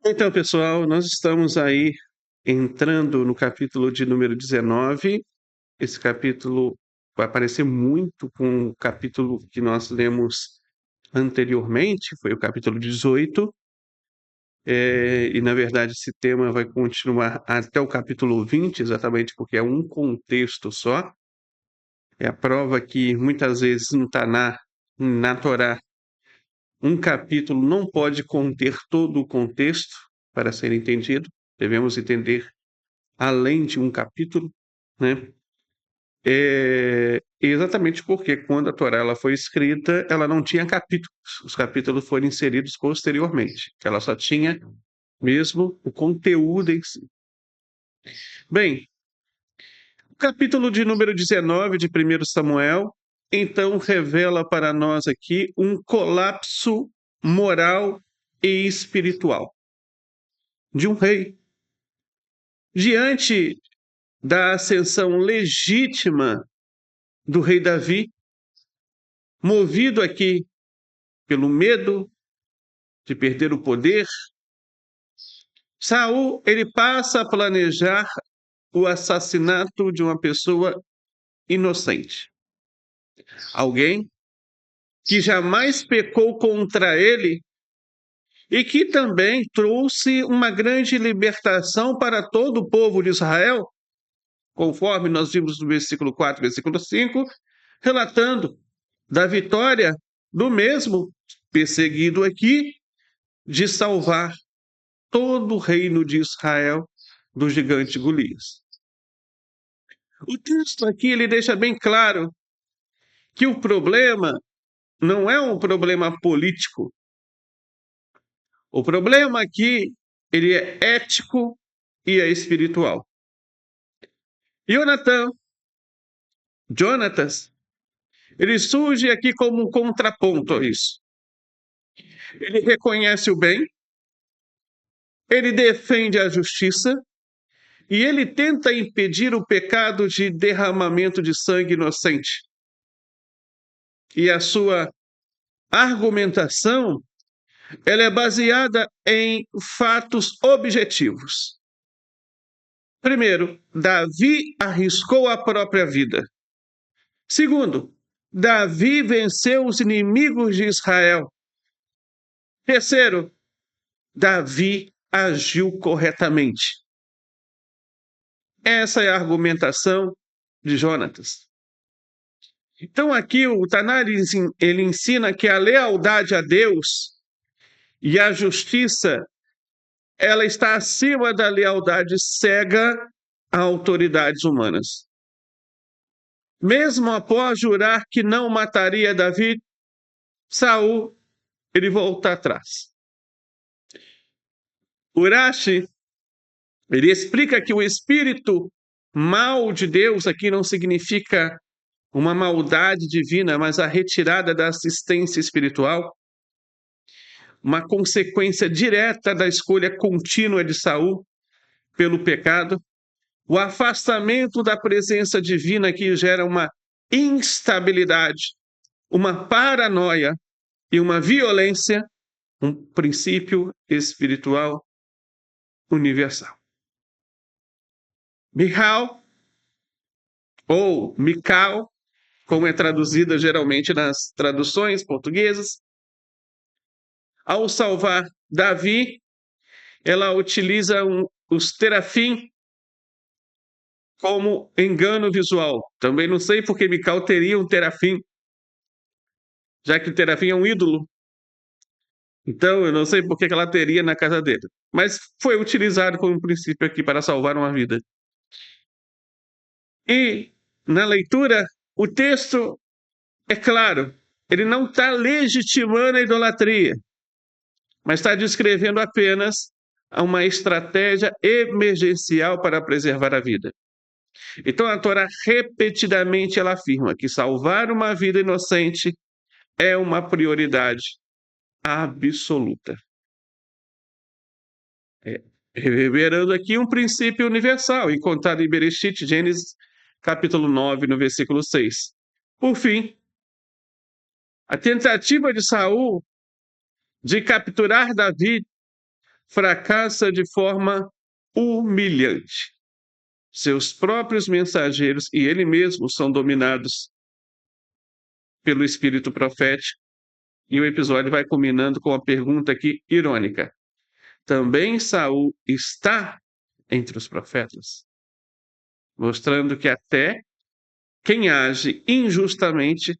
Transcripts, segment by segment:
Então, pessoal, nós estamos aí entrando no capítulo de número 19. Esse capítulo vai parecer muito com o capítulo que nós lemos anteriormente, foi o capítulo 18. E, na verdade, esse tema vai continuar até o capítulo 20, exatamente porque é um contexto só. É a prova que muitas vezes no Taná, na Torá, um capítulo não pode conter todo o contexto para ser entendido. Devemos entender além de um capítulo, né? Exatamente porque quando a Torá ela foi escrita, ela não tinha capítulos. Os capítulos foram inseridos posteriormente. Ela só tinha mesmo o conteúdo em si. Bem, o capítulo de número 19 de 1 Samuel, então revela para nós aqui um colapso moral e espiritual de um rei. Diante da ascensão legítima do rei Davi, movido aqui pelo medo de perder o poder, Saul ele passa a planejar o assassinato de uma pessoa inocente. Alguém que jamais pecou contra ele e que também trouxe uma grande libertação para todo o povo de Israel, conforme nós vimos no versículo 4, versículo 5, relatando da vitória do mesmo perseguido aqui de salvar todo o reino de Israel do gigante Golias. O texto aqui ele deixa bem claro que o problema não é um problema político. O problema aqui ele é ético e é espiritual. Jonatas, ele surge aqui como um contraponto a isso. Ele reconhece o bem, ele defende a justiça e ele tenta impedir o pecado de derramamento de sangue inocente. E a sua argumentação ela é baseada em fatos objetivos. Primeiro, Davi arriscou a própria vida. Segundo, Davi venceu os inimigos de Israel. Terceiro, Davi agiu corretamente. Essa é a argumentação de Jonatas. Então aqui o Tannares ele ensina que a lealdade a Deus e a justiça ela está acima da lealdade cega a autoridades humanas. Mesmo após jurar que não mataria Davi, Saul ele volta atrás. Urashi ele explica que o espírito mal de Deus aqui não significa uma maldade divina, mas a retirada da assistência espiritual, uma consequência direta da escolha contínua de Saul pelo pecado. O afastamento da presença divina que gera uma instabilidade, uma paranoia e uma violência, um princípio espiritual universal. Michal, ou Mical, como é traduzida geralmente nas traduções portuguesas, ao salvar Davi, ela utiliza os terafim como engano visual. Também não sei porque Mical teria um terafim, já que o terafim é um ídolo. Então, eu não sei por que ela teria na casa dele. Mas foi utilizado como princípio aqui para salvar uma vida. E, na leitura, o texto é claro. Ele não está legitimando a idolatria, mas está descrevendo apenas uma estratégia emergencial para preservar a vida. Então, a Torá repetidamente ela afirma que salvar uma vida inocente é uma prioridade absoluta. Reverberando aqui um princípio universal, encontrado em Bereshit, Gênesis, capítulo 9, no versículo 6. Por fim, a tentativa de Saul de capturar Davi fracassa de forma humilhante. Seus próprios mensageiros e ele mesmo são dominados pelo espírito profético. E o episódio vai culminando com uma pergunta aqui irônica: também Saul está entre os profetas? Mostrando que até quem age injustamente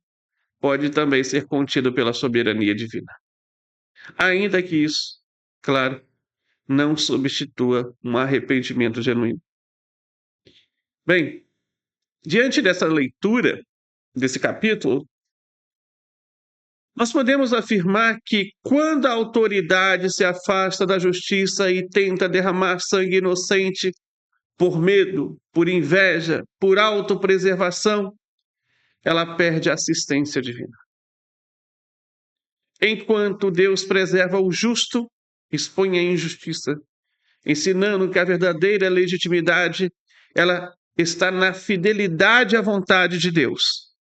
pode também ser contido pela soberania divina. Ainda que isso, claro, não substitua um arrependimento genuíno. Bem, diante dessa leitura, desse capítulo, nós podemos afirmar que quando a autoridade se afasta da justiça e tenta derramar sangue inocente por medo, por inveja, por autopreservação, ela perde a assistência divina. Enquanto Deus preserva o justo, expõe a injustiça, ensinando que a verdadeira legitimidade ela está na fidelidade à vontade de Deus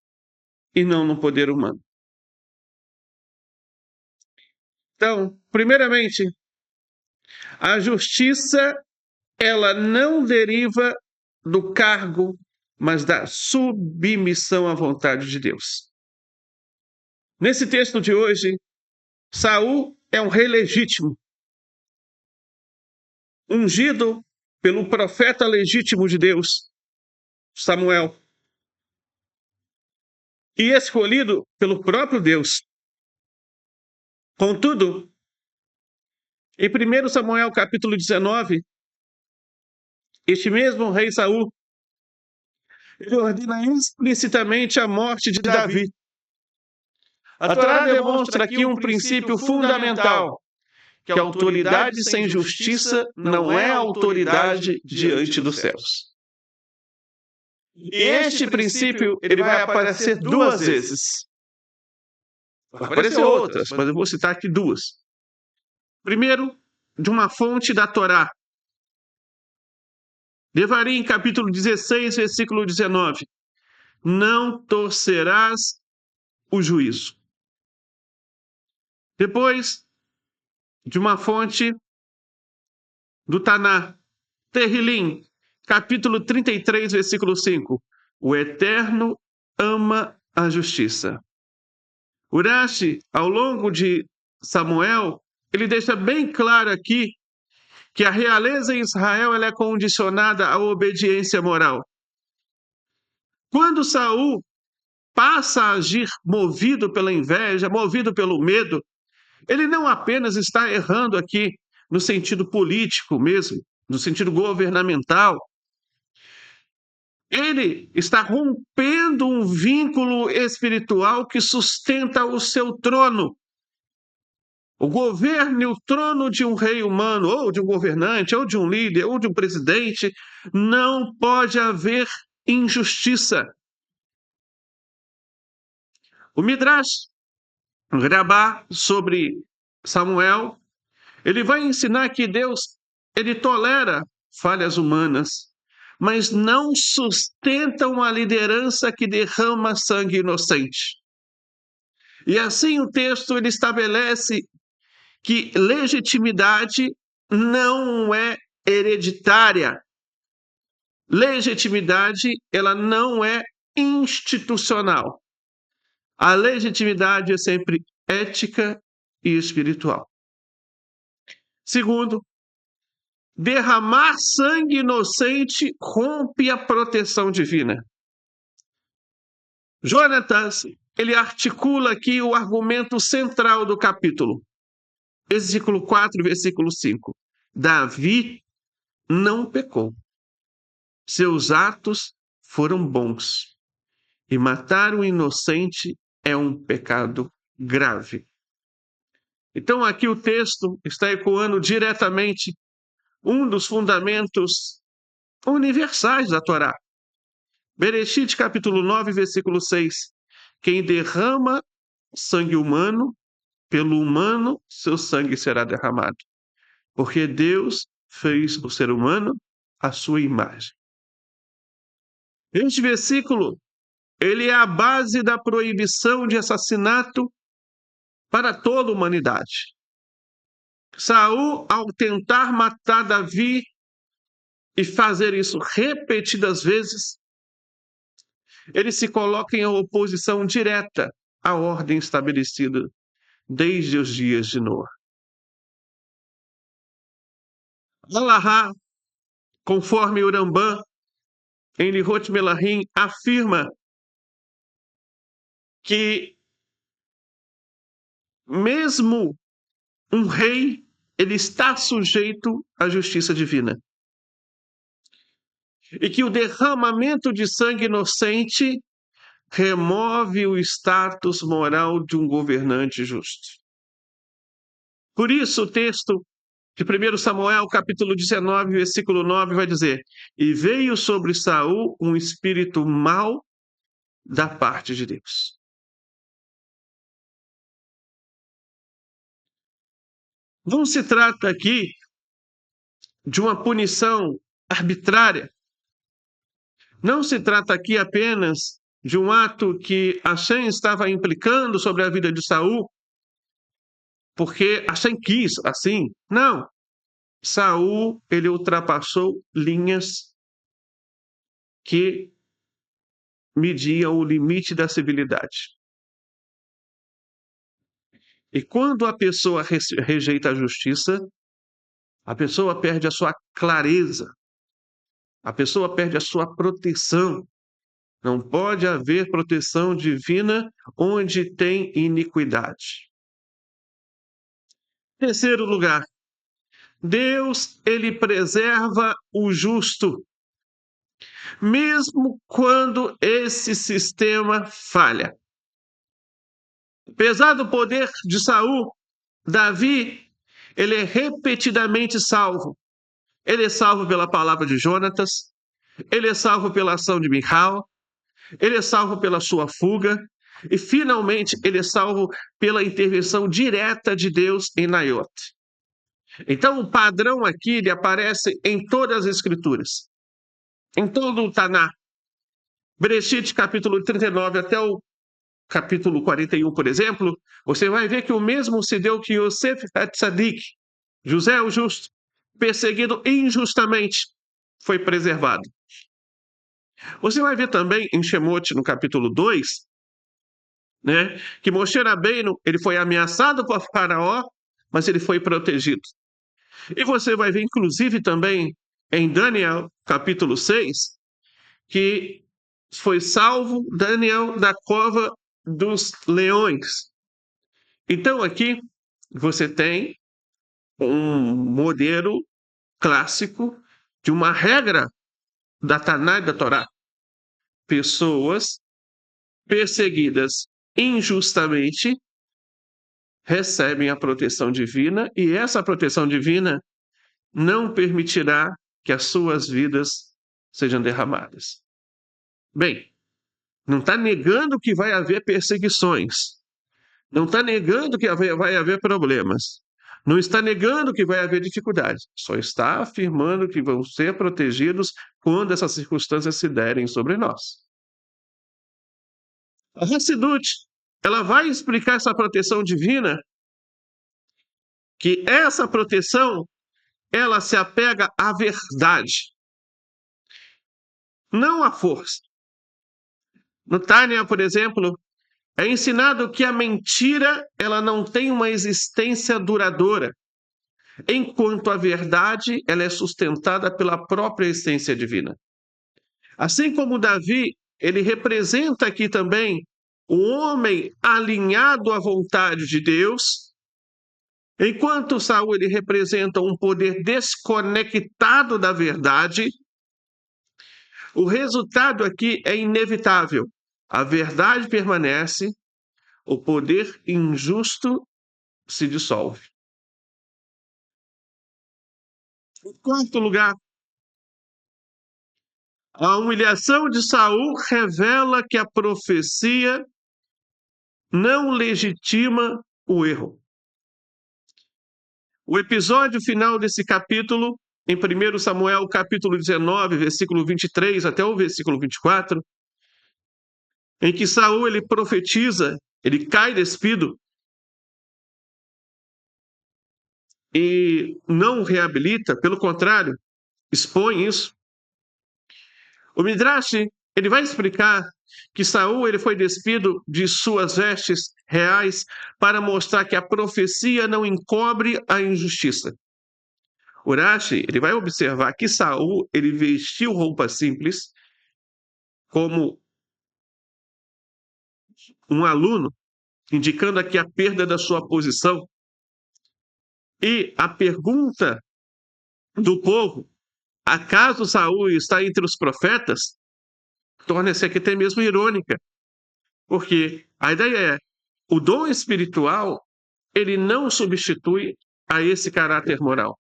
e não no poder humano. Então, primeiramente, a justiça ela não deriva do cargo, mas da submissão à vontade de Deus. Nesse texto de hoje, Saul é um rei legítimo, ungido pelo profeta legítimo de Deus, Samuel, e escolhido pelo próprio Deus. Contudo, em 1 Samuel capítulo 19, este mesmo rei Saul, ele ordena explicitamente a morte de Davi. A Torá demonstra aqui um princípio fundamental, que a autoridade sem justiça não é autoridade diante dos céus. E este princípio ele vai aparecer duas vezes. Vai aparecer outras, mas eu vou citar aqui duas. Primeiro, de uma fonte da Torá. Devarim, capítulo 16, versículo 19. Não torcerás o juízo. Depois, de uma fonte do Taná, Terrilim, capítulo 33, versículo 5. O Eterno ama a justiça. Urashi, ao longo de Samuel, ele deixa bem claro aqui que a realeza em Israel ela é condicionada à obediência moral. Quando Saul passa a agir movido pela inveja, movido pelo medo, ele não apenas está errando aqui no sentido político mesmo, no sentido governamental. Ele está rompendo um vínculo espiritual que sustenta o seu trono. O governo e o trono de um rei humano, ou de um governante, ou de um líder, ou de um presidente, não pode haver injustiça. O Midrash Rabbah sobre Samuel, ele vai ensinar que Deus, ele tolera falhas humanas, mas não sustenta uma liderança que derrama sangue inocente. E assim o texto ele estabelece que legitimidade não é hereditária. Legitimidade, ela não é institucional. A legitimidade é sempre ética e espiritual. Segundo, derramar sangue inocente rompe a proteção divina. Jonatas, ele articula aqui o argumento central do capítulo. Versículo 4, versículo 5. Davi não pecou. Seus atos foram bons. E matar um inocente é um pecado grave. Então aqui o texto está ecoando diretamente um dos fundamentos universais da Torá. Bereshit, capítulo 9, versículo 6. Quem derrama sangue humano, pelo humano seu sangue será derramado. Porque Deus fez o ser humano à sua imagem. Este versículo, ele é a base da proibição de assassinato para toda a humanidade. Saul, ao tentar matar Davi e fazer isso repetidas vezes, ele se coloca em oposição direta à ordem estabelecida desde os dias de Noé. Alahá, conforme Urambá, em Lihot Melahim, afirma que mesmo um rei, ele está sujeito à justiça divina. E que o derramamento de sangue inocente remove o status moral de um governante justo. Por isso, o texto de 1 Samuel, capítulo 19, versículo 9, vai dizer: E veio sobre Saul um espírito mau da parte de Deus. Não se trata aqui de uma punição arbitrária. Não se trata aqui apenas de um ato que Hashem estava implicando sobre a vida de Saul, porque Hashem quis assim. Não. Saul, ele ultrapassou linhas que mediam o limite da civilidade. E quando a pessoa rejeita a justiça, a pessoa perde a sua clareza, a pessoa perde a sua proteção. Não pode haver proteção divina onde tem iniquidade. Terceiro lugar, Deus, ele preserva o justo, mesmo quando esse sistema falha. Apesar do poder de Saul, Davi, ele é repetidamente salvo. Ele é salvo pela palavra de Jonatas, ele é salvo pela ação de Michal, ele é salvo pela sua fuga, e finalmente ele é salvo pela intervenção direta de Deus em Naiot. Então o padrão aqui ele aparece em todas as escrituras, em todo o Taná. Bereshit capítulo 39 até o capítulo 41, por exemplo, você vai ver que o mesmo se deu que Yosef Hatzadik, José o justo, perseguido injustamente, foi preservado. Você vai ver também em Shemot, no capítulo 2, né, que Moshe Rabbeinu, ele foi ameaçado por Faraó, mas ele foi protegido. E você vai ver, inclusive, também em Daniel, capítulo 6, que foi salvo Daniel da cova dos leões. Então, aqui você tem um modelo clássico de uma regra da Taná e da Torá. Pessoas perseguidas injustamente recebem a proteção divina e essa proteção divina não permitirá que as suas vidas sejam derramadas. Bem, não está negando que vai haver perseguições, não está negando que vai haver problemas, não está negando que vai haver dificuldades, só está afirmando que vão ser protegidos quando essas circunstâncias se derem sobre nós. A Hassidut, ela vai explicar essa proteção divina, que essa proteção, ela se apega à verdade, não à força. No Tânia, por exemplo, é ensinado que a mentira ela não tem uma existência duradoura, enquanto a verdade ela é sustentada pela própria essência divina. Assim como Davi, ele representa aqui também o homem alinhado à vontade de Deus, enquanto Saul ele representa um poder desconectado da verdade. O resultado aqui é inevitável. A verdade permanece, o poder injusto se dissolve. Em quarto lugar, a humilhação de Saul revela que a profecia não legitima o erro. O episódio final desse capítulo, em 1 Samuel, capítulo 19, versículo 23 até o versículo 24, em que Saul ele profetiza, ele cai despido. e não reabilita, pelo contrário, expõe isso. O Midrash, ele vai explicar que Saul ele foi despido de suas vestes reais para mostrar que a profecia não encobre a injustiça. Urashi, ele vai observar que Saul ele vestiu roupa simples como um aluno, indicando aqui a perda da sua posição. E a pergunta do povo, acaso Saul está entre os profetas, torna-se aqui até mesmo irônica, porque a ideia é, o dom espiritual, ele não substitui a esse caráter moral.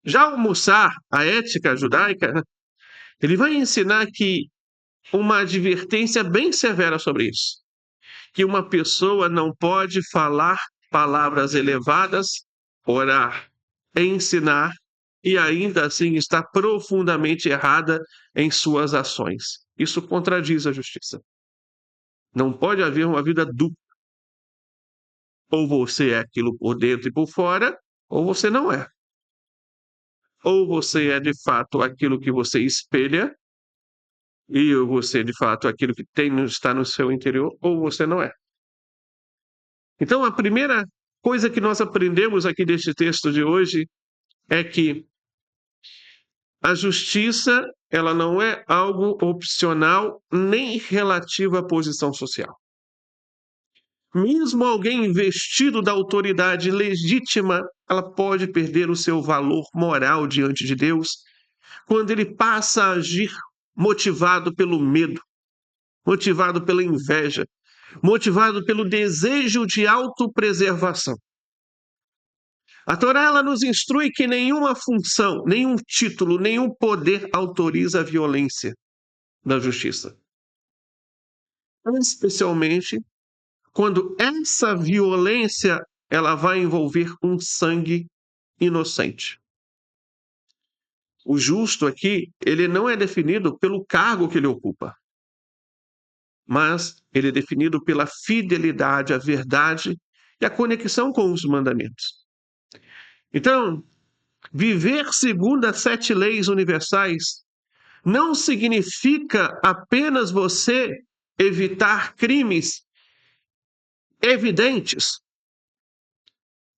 Já o Mussar, a ética judaica, ele vai ensinar que uma advertência bem severa sobre isso, que uma pessoa não pode falar palavras elevadas, orar, ensinar e ainda assim está profundamente errada em suas ações. Isso contradiz a justiça. Não pode haver uma vida dupla. Ou você é aquilo por dentro e por fora, ou você não é. Ou você é de fato aquilo que você espelha, e você de fato aquilo que está no seu interior, ou você não é. Então, a primeira coisa que nós aprendemos aqui deste texto de hoje é que a justiça, ela não é algo opcional nem relativo à posição social. Mesmo alguém investido da autoridade legítima, ela pode perder o seu valor moral diante de Deus quando ele passa a agir motivado pelo medo, motivado pela inveja, motivado pelo desejo de autopreservação. A Torá ela nos instrui que nenhuma função, nenhum título, nenhum poder autoriza a violência da justiça. Especialmente quando essa violência ela vai envolver um sangue inocente. O justo aqui, ele não é definido pelo cargo que ele ocupa, mas ele é definido pela fidelidade à verdade e a conexão com os mandamentos. Então, viver segundo as 7 leis universais não significa apenas você evitar crimes evidentes.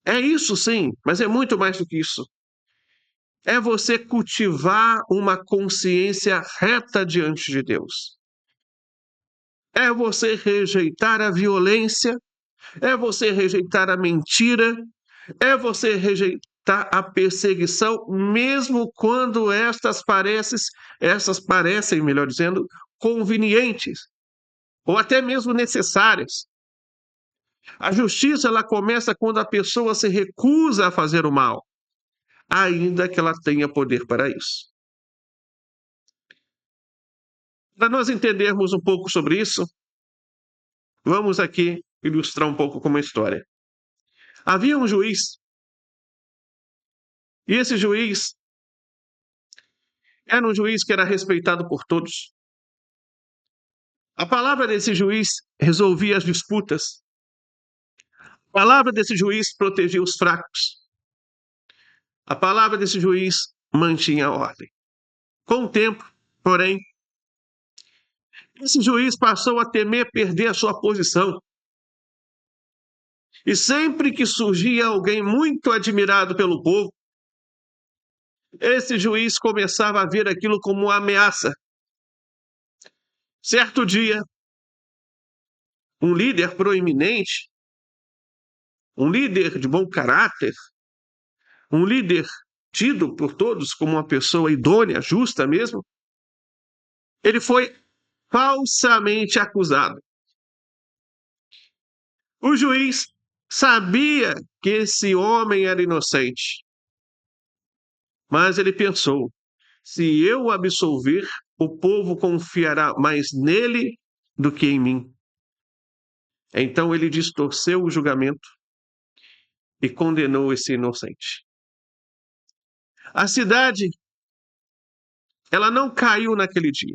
É isso sim, mas é muito mais do que isso. É você cultivar uma consciência reta diante de Deus. É você rejeitar a violência, é você rejeitar a mentira, é você rejeitar a perseguição, mesmo quando estas parecem, melhor dizendo, convenientes ou até mesmo necessárias. A justiça ela começa quando a pessoa se recusa a fazer o mal, ainda que ela tenha poder para isso. Para nós entendermos um pouco sobre isso, vamos aqui ilustrar um pouco com uma história. Havia um juiz, e esse juiz era um juiz que era respeitado por todos. A palavra desse juiz resolvia as disputas. A palavra desse juiz protegia os fracos. A palavra desse juiz mantinha a ordem. Com o tempo, porém, esse juiz passou a temer perder a sua posição. E sempre que surgia alguém muito admirado pelo povo, esse juiz começava a ver aquilo como uma ameaça. Certo dia, um líder proeminente, um líder de bom caráter, um líder tido por todos como uma pessoa idônea, justa mesmo, ele foi falsamente acusado. O juiz sabia que esse homem era inocente, mas ele pensou: se eu o absolver, o povo confiará mais nele do que em mim. Então ele distorceu o julgamento e condenou esse inocente. A cidade, ela não caiu naquele dia.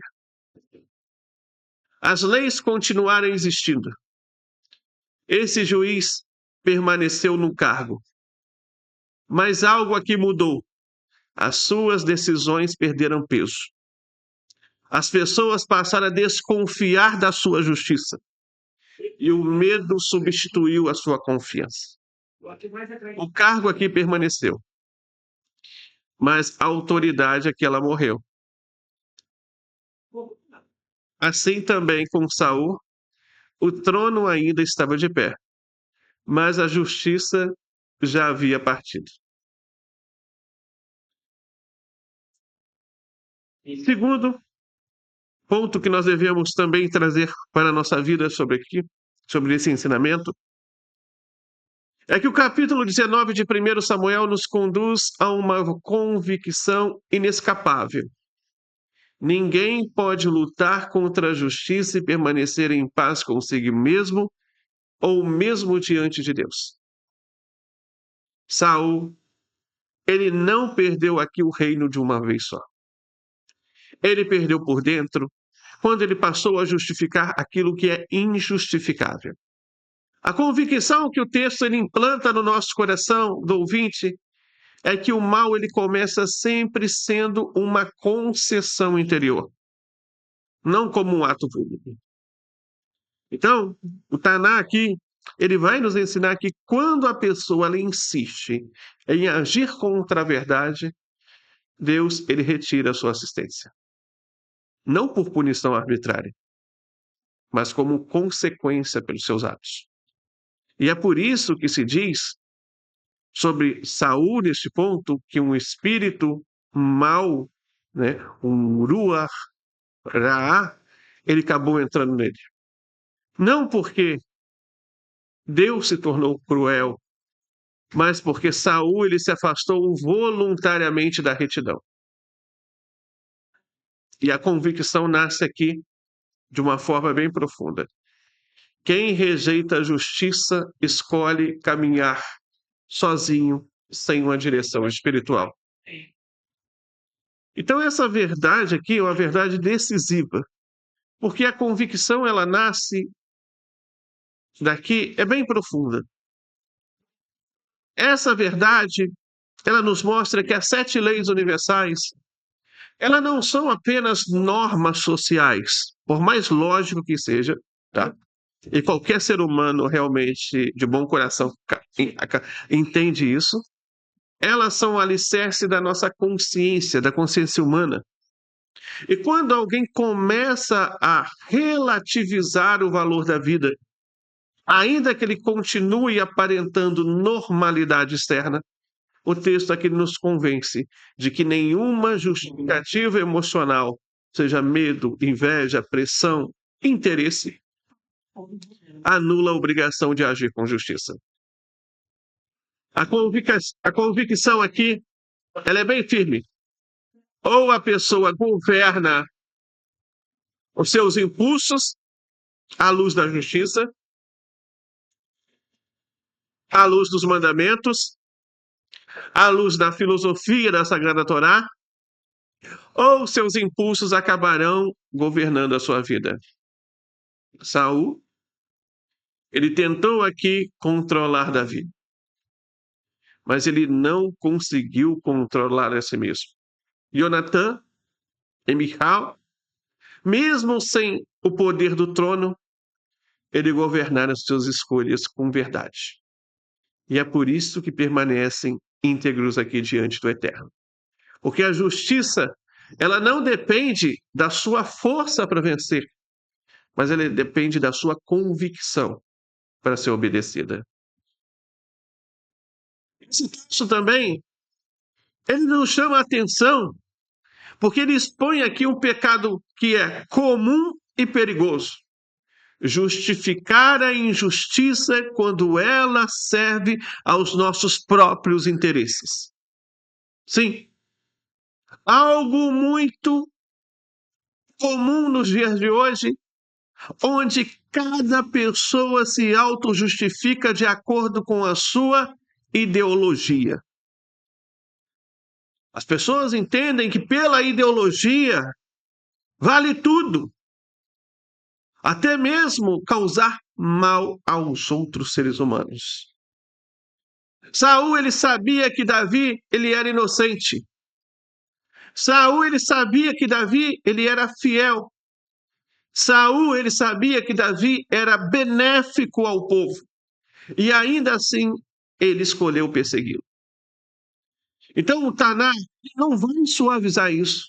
As leis continuaram existindo. Esse juiz permaneceu no cargo, Mas algo aqui mudou. As suas decisões perderam peso. As pessoas passaram a desconfiar da sua justiça. E o medo substituiu a sua confiança. O cargo aqui permaneceu, mas a autoridade aqui ela morreu. Assim também com Saul, o trono ainda estava de pé, mas a justiça já havia partido. Segundo ponto que nós devemos também trazer para a nossa vida sobre esse ensinamento, é que o capítulo 19 de 1 Samuel nos conduz a uma convicção inescapável. Ninguém pode lutar contra a justiça e permanecer em paz consigo mesmo ou mesmo diante de Deus. Saul, ele não perdeu aqui o reino de uma vez só. Ele perdeu por dentro quando ele passou a justificar aquilo que é injustificável. A convicção que o texto ele implanta no nosso coração do ouvinte é que o mal ele começa sempre sendo uma concessão interior, não como um ato público. Então, o Taná aqui, ele vai nos ensinar que quando a pessoa ela insiste em agir contra a verdade, Deus ele retira a sua assistência. Não por punição arbitrária, mas como consequência pelos seus atos. E é por isso que se diz sobre Saul neste ponto que um espírito mau, né, um ruach raá, ele acabou entrando nele. Não porque Deus se tornou cruel, mas porque Saul ele se afastou voluntariamente da retidão. E a convicção nasce aqui de uma forma bem profunda. Quem rejeita a justiça escolhe caminhar sozinho, sem uma direção espiritual. Então essa verdade aqui é uma verdade decisiva, porque a convicção ela nasce daqui, é bem profunda. Essa verdade, ela nos mostra que as 7 leis universais, elas não são apenas normas sociais, por mais lógico que seja, tá? E qualquer ser humano realmente de bom coração entende isso. Elas são o alicerce da nossa consciência, da consciência humana. E quando alguém começa a relativizar o valor da vida, ainda que ele continue aparentando normalidade externa, o texto aqui nos convence de que nenhuma justificativa emocional, seja medo, inveja, pressão, interesse, anula a obrigação de agir com justiça. A convicção aqui, ela é bem firme. Ou a pessoa governa os seus impulsos à luz da justiça, à luz dos mandamentos, à luz da filosofia da Sagrada Torá, ou seus impulsos acabarão governando a sua vida. Saul, ele tentou aqui controlar Davi, mas ele não conseguiu controlar a si mesmo. Jonatã e Michal, mesmo sem o poder do trono, ele governaram as suas escolhas com verdade. E é por isso que permanecem íntegros aqui diante do Eterno. Porque a justiça, ela não depende da sua força para vencer, mas ela depende da sua convicção para ser obedecida. Esse texto também, ele nos chama a atenção, porque ele expõe aqui um pecado que é comum e perigoso. Justificar a injustiça quando ela serve aos nossos próprios interesses. Sim, algo muito comum nos dias de hoje, onde cada pessoa se auto-justifica de acordo com a sua ideologia. As pessoas entendem que pela ideologia vale tudo, até mesmo causar mal aos outros seres humanos. Saul, ele sabia que Davi, ele era inocente. Saul, ele sabia que Davi, ele era fiel. Saul, ele sabia que Davi era benéfico ao povo. E ainda assim, ele escolheu persegui-lo. Então, o Taná não vai suavizar isso.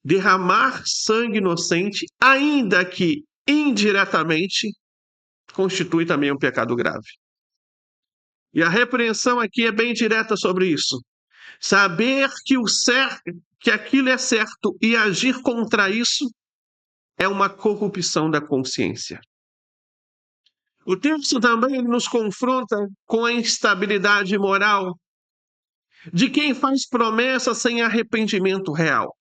Derramar sangue inocente, ainda que indiretamente, constitui também um pecado grave. E a repreensão aqui é bem direta sobre isso. Saber que o certo, que aquilo é certo e agir contra isso é uma corrupção da consciência. O texto também nos confronta com a instabilidade moral de quem faz promessa sem arrependimento real.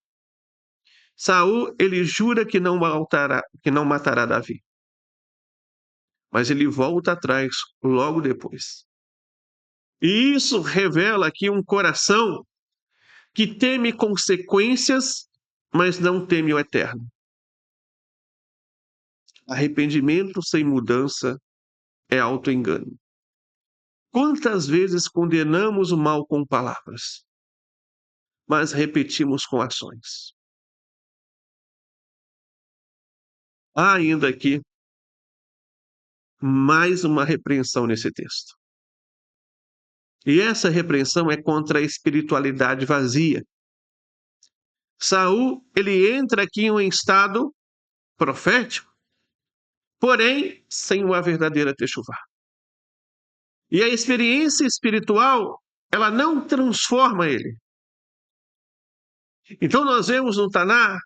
Saul, ele jura que não matará Davi. Mas ele volta atrás logo depois. E isso revela aqui um coração que teme consequências, mas não teme o eterno. Arrependimento sem mudança é auto-engano. Quantas vezes condenamos o mal com palavras, mas repetimos com ações? Há ainda aqui mais uma repreensão nesse texto. E essa repreensão é contra a espiritualidade vazia. Saul, ele entra aqui em um estado profético, porém sem uma verdadeira techuvá. E a experiência espiritual, ela não transforma ele. Então nós vemos no Taná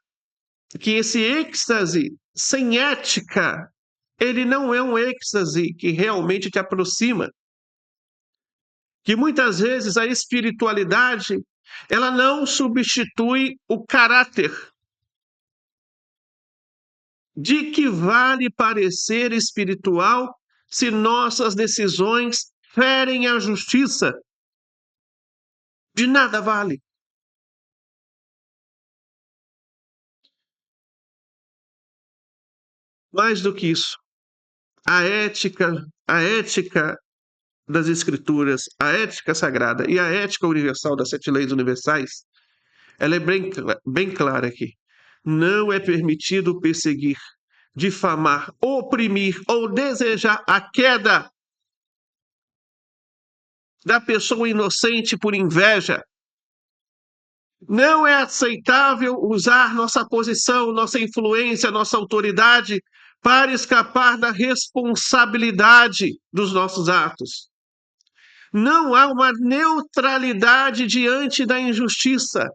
que esse êxtase sem ética, ele não é um êxtase que realmente te aproxima. Que muitas vezes a espiritualidade, ela não substitui o caráter. De que vale parecer espiritual se nossas decisões ferem a justiça? De nada vale. Mais do que isso, a ética das escrituras, a ética sagrada e a ética universal das 7 leis universais, ela é bem clara aqui. Não é permitido perseguir, difamar, oprimir ou desejar a queda da pessoa inocente por inveja. Não é aceitável usar nossa posição, nossa influência, nossa autoridade para escapar da responsabilidade dos nossos atos. Não há uma neutralidade diante da injustiça.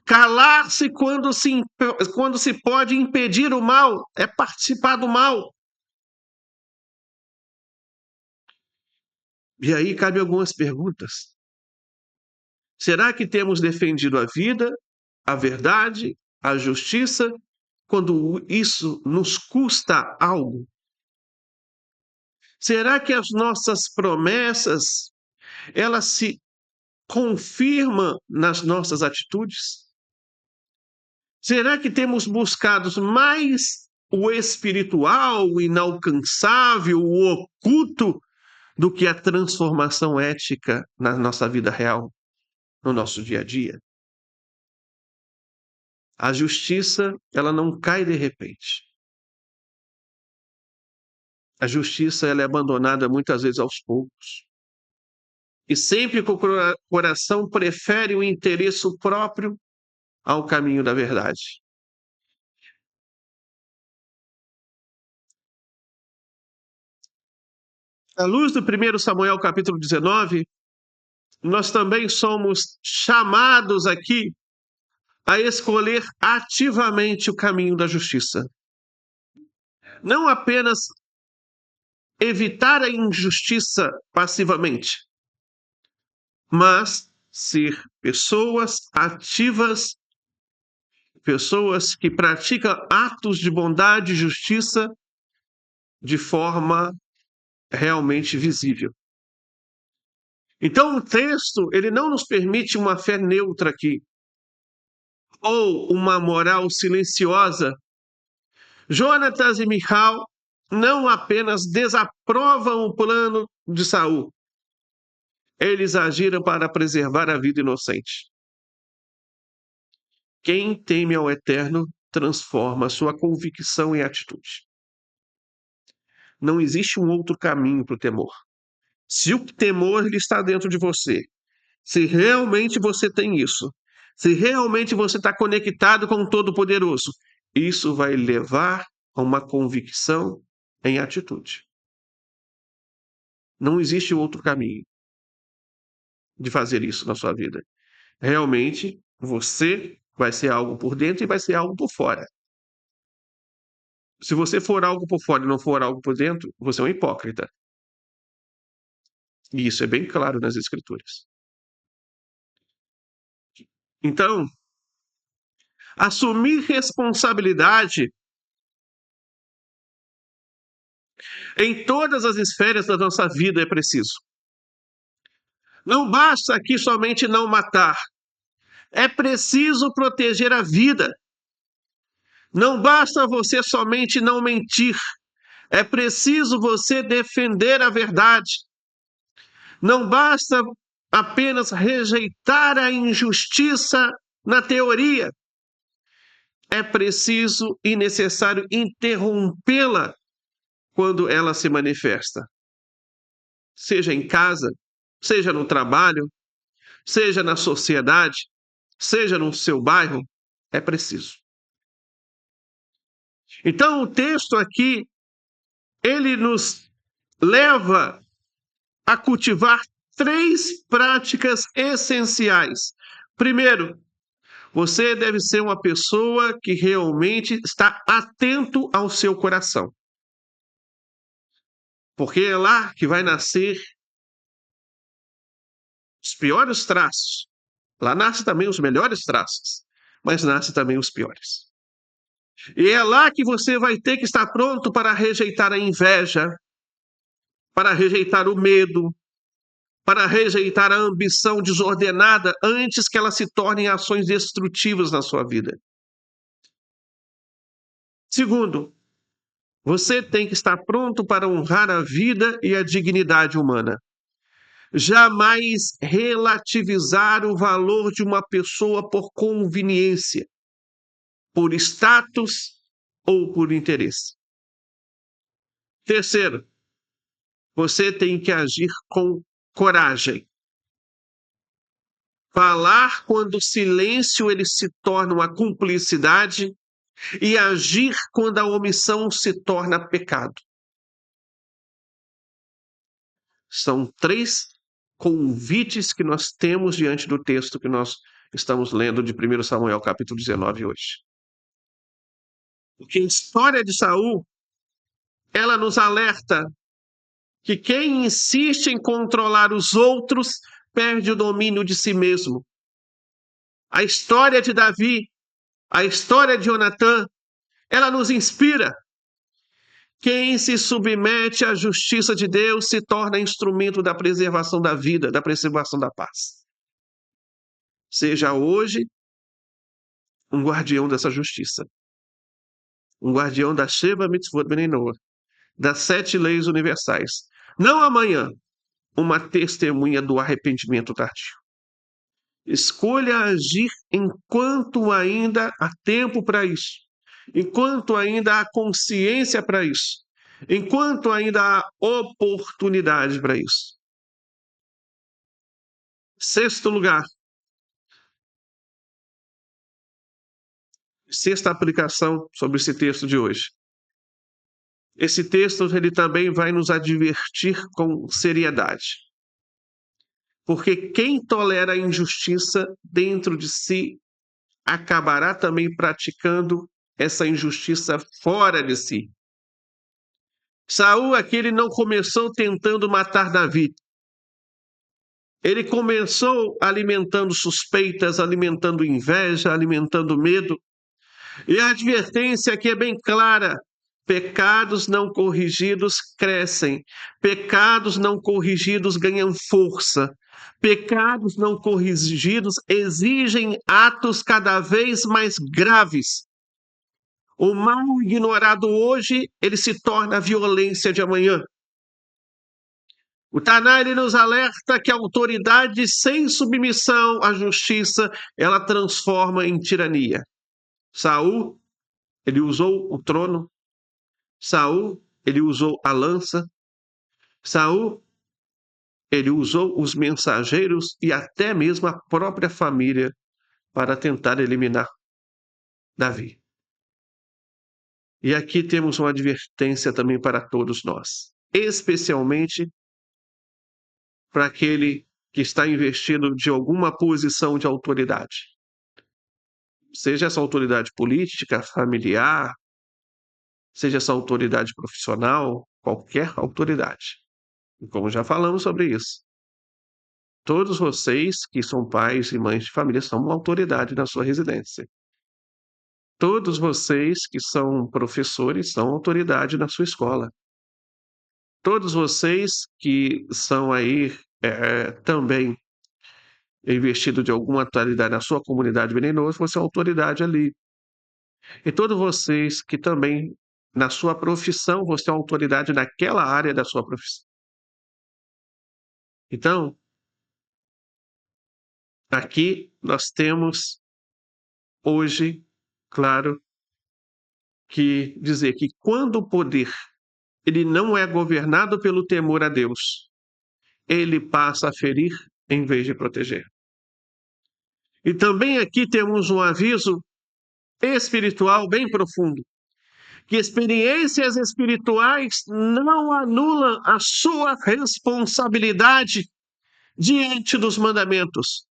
Calar-se quando se pode impedir o mal é participar do mal. E aí cabe algumas perguntas. Será que temos defendido a vida, a verdade, a justiça, quando isso nos custa algo? Será que as nossas promessas, elas se confirmam nas nossas atitudes? Será que temos buscado mais o espiritual, o inalcançável, o oculto, do que a transformação ética na nossa vida real, no nosso dia a dia? A justiça, ela não cai de repente. A justiça, ela é abandonada muitas vezes aos poucos. E sempre que o coração prefere o interesse próprio ao caminho da verdade. À luz do 1 Samuel capítulo 19, nós também somos chamados aqui a escolher ativamente o caminho da justiça. Não apenas evitar a injustiça passivamente, mas ser pessoas ativas, pessoas que praticam atos de bondade e justiça de forma realmente visível. Então, o texto, ele não nos permite uma fé neutra aqui, ou uma moral silenciosa. Jonatas e Michal não apenas desaprovam o plano de Saul, Eles agiram para preservar a vida inocente. Quem teme ao Eterno transforma sua convicção em atitude. Não existe um outro caminho para o temor. Se o temor ele está dentro de você, se realmente você tem isso, se realmente você está conectado com o Todo-Poderoso, isso vai levar a uma convicção em atitude. Não existe outro caminho de fazer isso na sua vida. Realmente, você vai ser algo por dentro e vai ser algo por fora. Se você for algo por fora e não for algo por dentro, você é um hipócrita. E isso é bem claro nas Escrituras. Então, assumir responsabilidade em todas as esferas da nossa vida é preciso. Não basta aqui somente não matar. É preciso proteger a vida. Não basta você somente não mentir. É preciso você defender a verdade. Não basta apenas rejeitar a injustiça na teoria. É preciso e necessário interrompê-la quando ela se manifesta. Seja em casa, seja no trabalho, seja na sociedade, seja no seu bairro, é preciso. Então, o texto aqui, ele nos leva a cultivar 3 práticas essenciais. Primeiro, você deve ser uma pessoa que realmente está atento ao seu coração. Porque é lá que vai nascer os piores traços. Lá nasce também os melhores traços, mas nasce também os piores. E é lá que você vai ter que estar pronto para rejeitar a inveja, para rejeitar o medo, para rejeitar a ambição desordenada antes que ela se torne ações destrutivas na sua vida. Segundo, você tem que estar pronto para honrar a vida e a dignidade humana. Jamais relativizar o valor de uma pessoa por conveniência, por status ou por interesse. Terceiro, você tem que agir com coragem. Falar quando o silêncio ele se torna uma cumplicidade e agir quando a omissão se torna pecado. São 3 convites que nós temos diante do texto que nós estamos lendo de 1 Samuel, capítulo 19 hoje. Porque a história de Saul, ela nos alerta que quem insiste em controlar os outros perde o domínio de si mesmo. A história de Davi, a história de Jonatã, ela nos inspira. Quem se submete à justiça de Deus se torna instrumento da preservação da vida, da preservação da paz. Seja hoje um guardião dessa justiça. Um guardião da Sheva Mitzvot Beninoah, das 7 leis universais. Não amanhã, uma testemunha do arrependimento tardio. Escolha agir enquanto ainda há tempo para isso. Enquanto ainda há consciência para isso. Enquanto ainda há oportunidade para isso. Sexto lugar. Sexta aplicação sobre esse texto de hoje. Esse texto ele também vai nos advertir com seriedade. Porque quem tolera a injustiça dentro de si acabará também praticando essa injustiça fora de si. Saul aqui ele não começou tentando matar Davi. Ele começou alimentando suspeitas, alimentando inveja, alimentando medo. E a advertência aqui é bem clara. Pecados não corrigidos crescem. Pecados não corrigidos ganham força. Pecados não corrigidos exigem atos cada vez mais graves. O mal ignorado hoje, ele se torna a violência de amanhã. O Taná ele nos alerta que a autoridade sem submissão à justiça, ela transforma em tirania. Saul, ele usou o trono. Saul, ele usou a lança. Saul, ele usou os mensageiros e até mesmo a própria família para tentar eliminar Davi. E aqui temos uma advertência também para todos nós, especialmente para aquele que está investido de alguma posição de autoridade. Seja essa autoridade política, familiar, seja essa autoridade profissional, qualquer autoridade. E como já falamos sobre isso, todos vocês que são pais e mães de família são uma autoridade na sua residência. Todos vocês que são professores são autoridade na sua escola. Todos vocês que são aí também investido de alguma autoridade na sua comunidade venenosa, você é autoridade ali. E todos vocês que também, na sua profissão, você é autoridade naquela área da sua profissão. Então, aqui nós temos hoje, claro, que dizer que quando o poder ele não é governado pelo temor a Deus, ele passa a ferir em vez de proteger. E também aqui temos um aviso espiritual bem profundo, que experiências espirituais não anulam a sua responsabilidade diante dos mandamentos.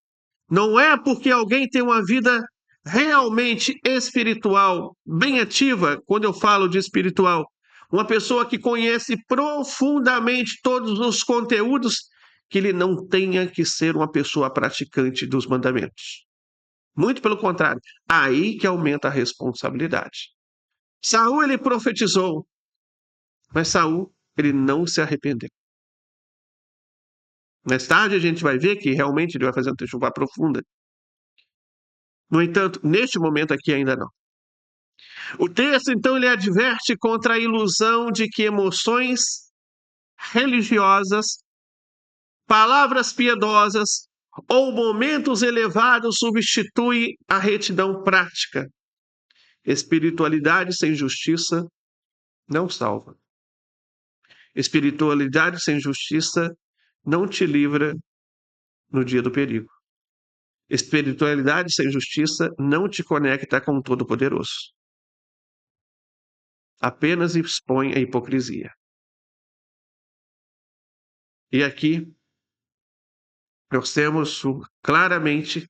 Não é porque alguém tem uma vida realmente espiritual, bem ativa, quando eu falo de espiritual, uma pessoa que conhece profundamente todos os conteúdos, que ele não tenha que ser uma pessoa praticante dos mandamentos. Muito pelo contrário, aí que aumenta a responsabilidade. Saul ele profetizou, mas Saul ele não se arrependeu. Mais tarde a gente vai ver que realmente ele vai fazer uma chuva profunda. No entanto, neste momento aqui ainda não. O texto, então, ele adverte contra a ilusão de que emoções religiosas, palavras piedosas ou momentos elevados substituem a retidão prática. Espiritualidade sem justiça não salva. Espiritualidade sem justiça não te livra no dia do perigo. Espiritualidade sem justiça não te conecta com o Todo-Poderoso. Apenas expõe a hipocrisia. E aqui nós temos claramente,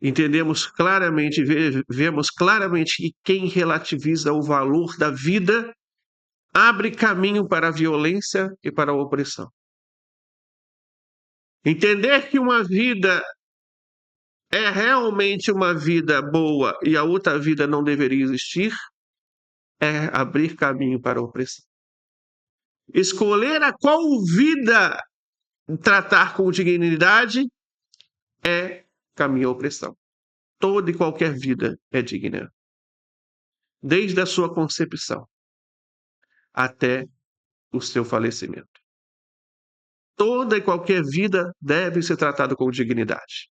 entendemos claramente, vemos claramente que quem relativiza o valor da vida abre caminho para a violência e para a opressão. Entender que uma vida é realmente uma vida boa e a outra vida não deveria existir é abrir caminho para a opressão. Escolher a qual vida tratar com dignidade é caminho à opressão. Toda e qualquer vida é digna, desde a sua concepção até o seu falecimento. Toda e qualquer vida deve ser tratada com dignidade.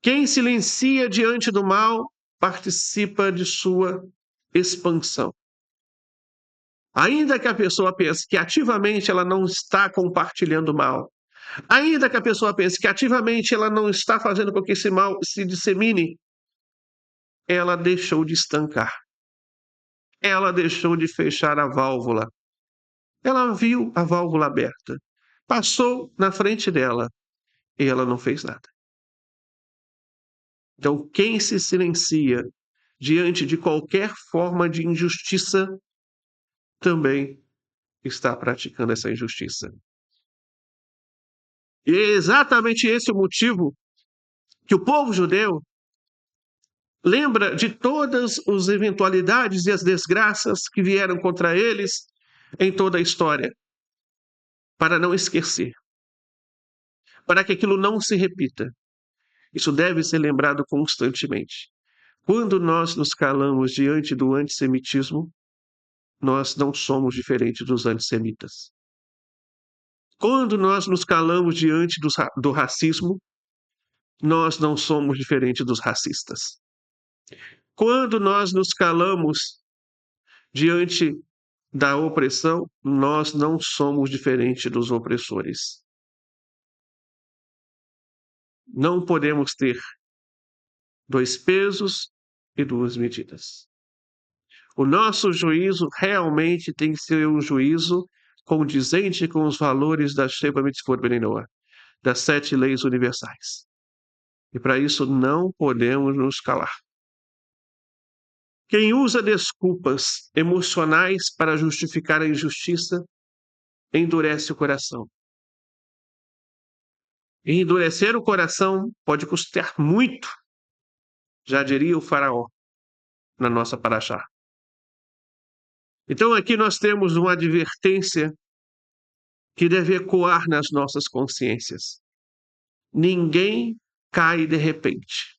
Quem silencia diante do mal participa de sua expansão. Ainda que a pessoa pense que ativamente ela não está compartilhando mal, ainda que a pessoa pense que ativamente ela não está fazendo com que esse mal se dissemine, ela deixou de estancar. Ela deixou de fechar a válvula. Ela viu a válvula aberta. Passou na frente dela e ela não fez nada. Então, quem se silencia diante de qualquer forma de injustiça também está praticando essa injustiça. E é exatamente esse o motivo que o povo judeu lembra de todas as eventualidades e as desgraças que vieram contra eles em toda a história, para não esquecer, para que aquilo não se repita. Isso deve ser lembrado constantemente. Quando nós nos calamos diante do antissemitismo, nós não somos diferentes dos antissemitas. Quando nós nos calamos diante do racismo, nós não somos diferentes dos racistas. Quando nós nos calamos diante da opressão, nós não somos diferentes dos opressores. Não podemos ter dois pesos e duas medidas. O nosso juízo realmente tem que ser um juízo condizente com os valores da Sheva Mitzvot Beninoah, das 7 leis universais. E para isso não podemos nos calar. Quem usa desculpas emocionais para justificar a injustiça endurece o coração. E endurecer o coração pode custar muito, já diria o faraó na nossa paraxá. Então aqui nós temos uma advertência que deve ecoar nas nossas consciências. Ninguém cai de repente.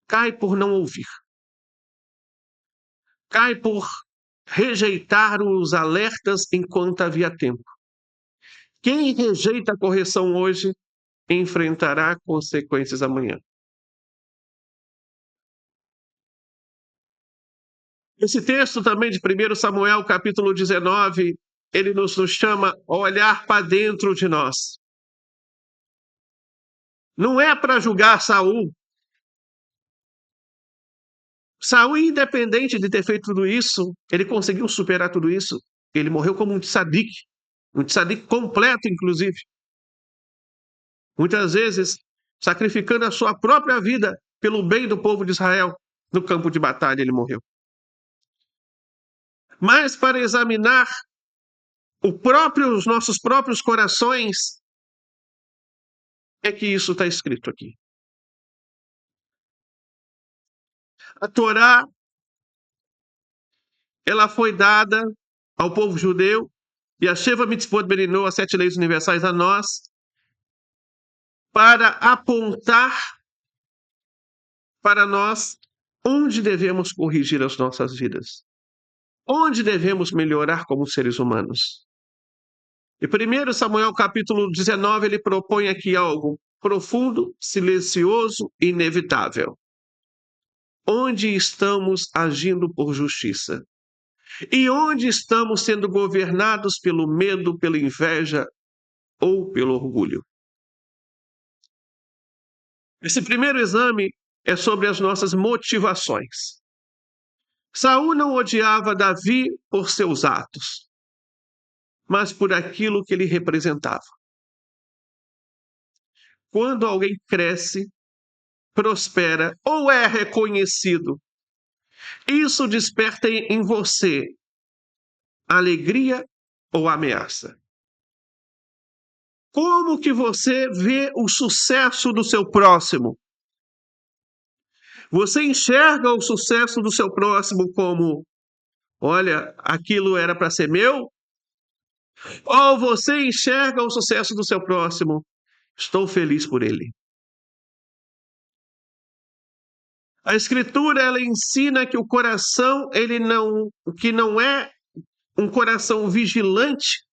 Cai por não ouvir. Cai por rejeitar os alertas enquanto havia tempo. Quem rejeita a correção hoje enfrentará consequências amanhã. Esse texto também de 1 Samuel, capítulo 19, ele nos chama a olhar para dentro de nós. Não é para julgar Saul. Saul, independente de ter feito tudo isso, ele conseguiu superar tudo isso. Ele morreu como um tzadik completo, inclusive. Muitas vezes, sacrificando a sua própria vida pelo bem do povo de Israel. No campo de batalha, ele morreu. Mas para examinar os nossos próprios corações, é que isso está escrito aqui. A Torá, ela foi dada ao povo judeu, e a Sheva Mitzvot Beninoah, as 7 leis universais, a nós, para apontar para nós onde devemos corrigir as nossas vidas, onde devemos melhorar como seres humanos. E 1 Samuel capítulo 19, ele propõe aqui algo profundo, silencioso e inevitável. Onde estamos agindo por justiça? E onde estamos sendo governados pelo medo, pela inveja ou pelo orgulho? Esse primeiro exame é sobre as nossas motivações. Saul não odiava Davi por seus atos, mas por aquilo que ele representava. Quando alguém cresce, prospera ou é reconhecido, isso desperta em você alegria ou ameaça? Como que você vê o sucesso do seu próximo? Você enxerga o sucesso do seu próximo como, olha, aquilo era para ser meu? Ou você enxerga o sucesso do seu próximo, estou feliz por ele? A Escritura, ela ensina que o coração, que não é um coração vigilante,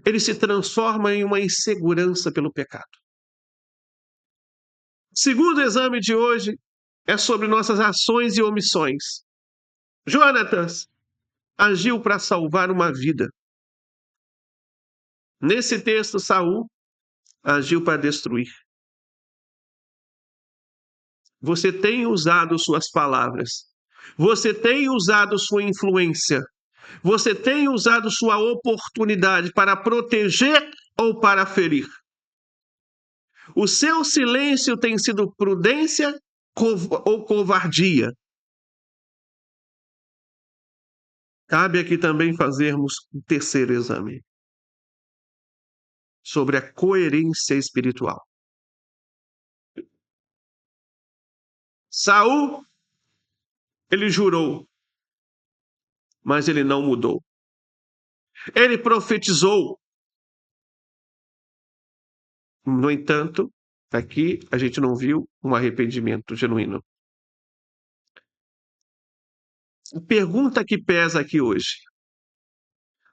ele se transforma em uma insegurança pelo pecado. O segundo exame de hoje é sobre nossas ações e omissões. Jonatas agiu para salvar uma vida. Nesse texto, Saul agiu para destruir. Você tem usado suas palavras. Você tem usado sua influência. Você tem usado sua oportunidade para proteger ou para ferir. O seu silêncio tem sido prudência ou covardia? Cabe aqui também fazermos um terceiro exame sobre a coerência espiritual. Saul, ele jurou, mas ele não mudou. Ele profetizou. No entanto, aqui a gente não viu um arrependimento genuíno. A pergunta que pesa aqui hoje: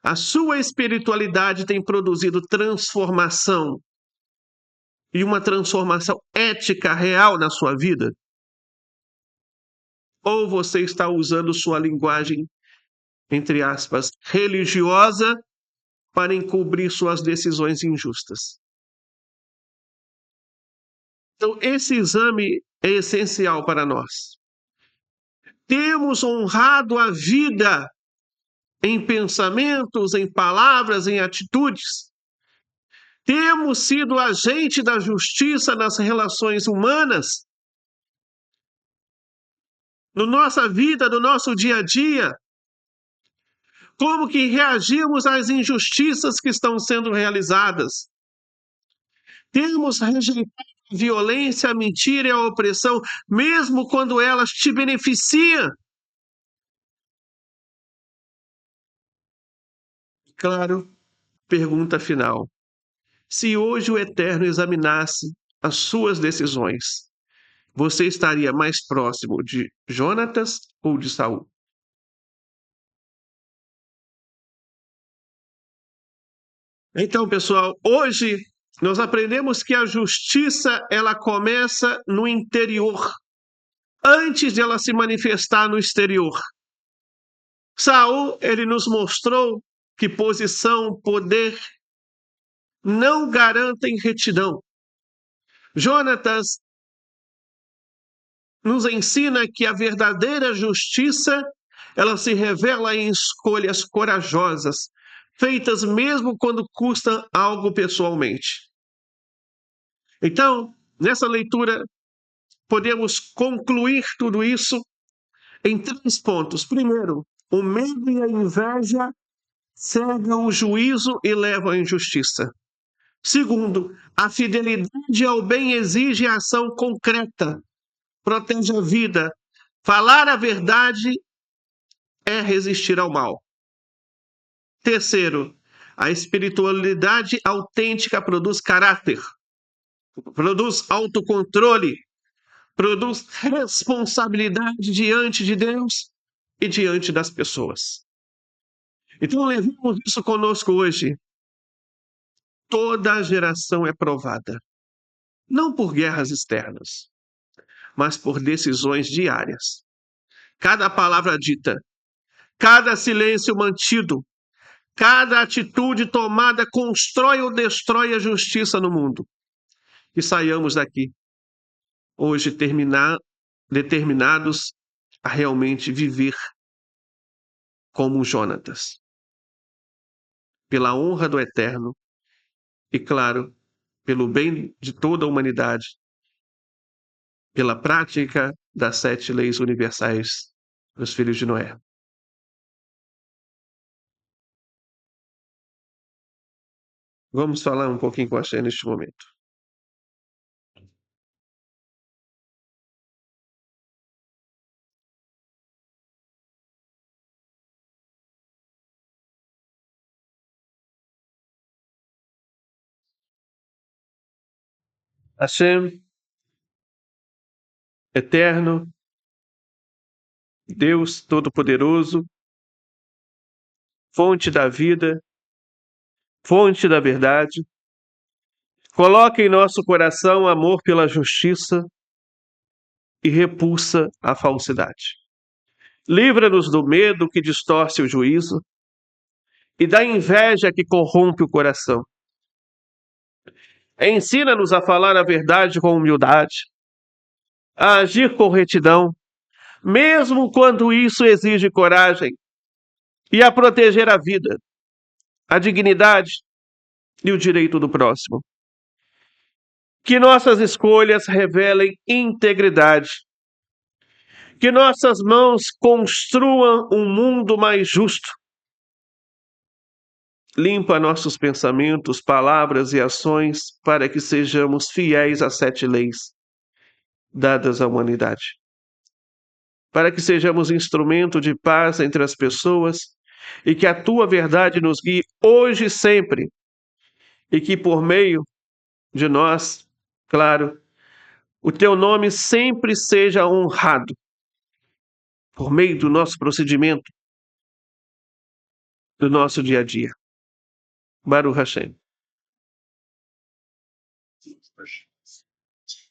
A sua espiritualidade tem produzido transformação e uma transformação ética real na sua vida? Ou você está usando sua linguagem, entre aspas, religiosa para encobrir suas decisões injustas? Então, esse exame é essencial para nós. Temos honrado a vida em pensamentos, em palavras, em atitudes? Temos sido agente da justiça nas relações humanas? Na nossa vida, no nosso dia a dia? Como que reagimos às injustiças que estão sendo realizadas? Temos rejeitado a violência, a mentira e a opressão, mesmo quando elas te beneficiam? Claro, pergunta final. Se hoje o Eterno examinasse as suas decisões, você estaria mais próximo de Jonatas ou de Saul? Então, pessoal, hoje nós aprendemos que a justiça ela começa no interior, antes de ela se manifestar no exterior. Saul, ele nos mostrou que posição, poder não garantem retidão. Jonatas nos ensina que a verdadeira justiça, ela se revela em escolhas corajosas, feitas mesmo quando custa algo pessoalmente. Então, nessa leitura, podemos concluir tudo isso em 3 pontos. Primeiro, o medo e a inveja cegam o juízo e levam à injustiça. Segundo, a fidelidade ao bem exige ação concreta, protege a vida. Falar a verdade é resistir ao mal. Terceiro, a espiritualidade autêntica produz caráter, produz autocontrole, produz responsabilidade diante de Deus e diante das pessoas. Então, levemos isso conosco hoje. Toda geração é provada, não por guerras externas, mas por decisões diárias. Cada palavra dita, cada silêncio mantido, cada atitude tomada constrói ou destrói a justiça no mundo. E saiamos daqui hoje determinados a realmente viver como Jonatas, pela honra do Eterno e, claro, pelo bem de toda a humanidade, pela prática das 7 leis universais dos filhos de Noé. Vamos falar um pouquinho com a Shem neste momento. Hashem, eterno, Deus Todo-Poderoso, fonte da vida, fonte da verdade, coloca em nosso coração amor pela justiça e repulsa a falsidade. Livra-nos do medo que distorce o juízo e da inveja que corrompe o coração. Ensina-nos a falar a verdade com humildade, a agir com retidão, mesmo quando isso exige coragem, e a proteger a vida, a dignidade e o direito do próximo. Que nossas escolhas revelem integridade, que nossas mãos construam um mundo mais justo. Limpa nossos pensamentos, palavras e ações para que sejamos fiéis às 7 leis dadas à humanidade. Para que sejamos instrumento de paz entre as pessoas e que a tua verdade nos guie hoje e sempre. E que por meio de nós, claro, o teu nome sempre seja honrado por meio do nosso procedimento, do nosso dia a dia. Baruch Hashem.